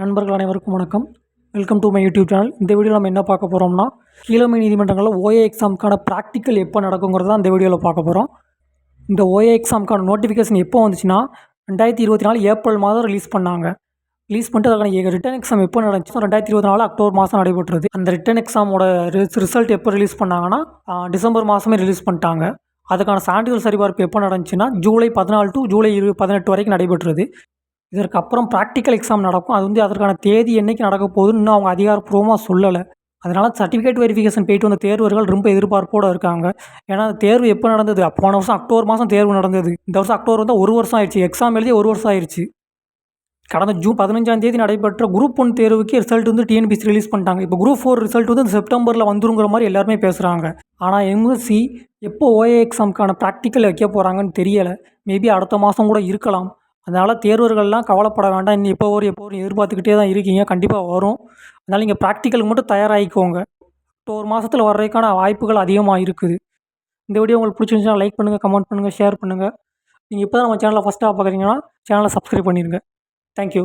நண்பர்கள் அனைவருக்கும் வணக்கம். Welcome to my YouTube channel. இந்த வீடியோவில் நம்ம என்ன பார்க்க போகிறோம்னா, கீழமை நீதிமன்றங்களில் ஓஏ எக்ஸாமுக்கான ப்ராக்டிக்கல் எப்போ நடக்குங்கிறது தான் இந்த வீடியோவில் பார்க்க போகிறோம். இந்த ஓஏ எக்ஸாமுக்கான நோட்டிஃபிகேஷன் எப்போ வந்துச்சுன்னா 2024 ஏப்ரல் மாதம் ரிலீஸ் பண்ணாங்க. ரிலீஸ் பண்ணிட்டு அதுக்கான ரிட்டன் எக்ஸாம் எப்போ நடந்துச்சுன்னா 2024 அக்டோபர் மாதம் நடைபெற்றது. அந்த ரிட்டன் எக்ஸாமோட ரிசல்ட் எப்போ ரிலீஸ் பண்ணாங்கன்னா டிசம்பர் மாதமே ரிலீஸ் பண்ணிட்டாங்க. அதுக்கான சான்றிதழ் சரிபார்ப்பு எப்போ நடந்துச்சுன்னா ஜூலை 14 டு ஜூலை 18 வரைக்கும் நடைபெற்றது. இதற்கு அப்புறம் ப்ராக்டிக்கல் எக்ஸாம் நடக்கும். அது அதற்கான தேதி என்னைக்கு நடக்க போகுதுன்னு இன்னும் அவங்க அதிகாரப்பூர்வமாக சொல்லலை. அதனால் சர்டிஃபிகேட் வெரிஃபிகேஷன் போயிட்டு வந்த தேர்வர்கள் ரொம்ப எதிர்பார்ப்போடு இருக்காங்க. ஏன்னா தேர்வு எப்போ நடந்தது? போன வருஷம் அக்டோபர் மாதம் தேர்வு நடந்தது. இந்த வருஷம் அக்டோபர் வந்தால் 1 வருஷம் ஆயிடுச்சு. எக்ஸாம் எழுதி 1 வருஷம் ஆயிடுச்சு. கடந்த ஜூன் 15 நடைபெற்ற குரூப் 1 தேர்வுக்கு ரிசல்ட் டிஎன்பிஎஸ்சி ரிலீஸ் பண்ணிட்டாங்க. இப்போ குரூப் 4 ரிசல்ட் செப்டம்பரில் வந்துருங்கிற மாதிரி எல்லாருமே பேசுகிறாங்க. ஆனால் எம்எஸ்சி எப்போ ஓஏ எக்ஸாமுக்கான ப்ராக்டிக்கல் வைக்க போகிறாங்கன்னு தெரியலை. மேபி அடுத்த மாதம் கூட இருக்கலாம். அதனால் தேர்வர்கள்லாம் கவலைப்பட வேண்டாம். இன்னும் எப்போ வரும் எதிர்பார்த்துக்கிட்டே தான் இருக்கீங்க. கண்டிப்பாக வரும். அதனால் நீங்கள் ப்ராக்டிக்கலுக்கு மட்டும் தயாராகிக்கோங்க. ஒரு மாதத்தில் வர்றதுக்கான வாய்ப்புகள் அதிகமாக இருக்குது. இந்த வீடியோ உங்களுக்கு பிடிச்சிருந்துச்சுன்னா லைக் பண்ணுங்கள், கமெண்ட் பண்ணுங்கள், ஷேர் பண்ணுங்கள். நீங்கள் இப்போ தான் நம்ம சேனலை ஃபஸ்ட்டாக பார்க்குறீங்கன்னா சேனலை சப்ஸ்கிரைப் பண்ணிடுங்க. தேங்க்யூ.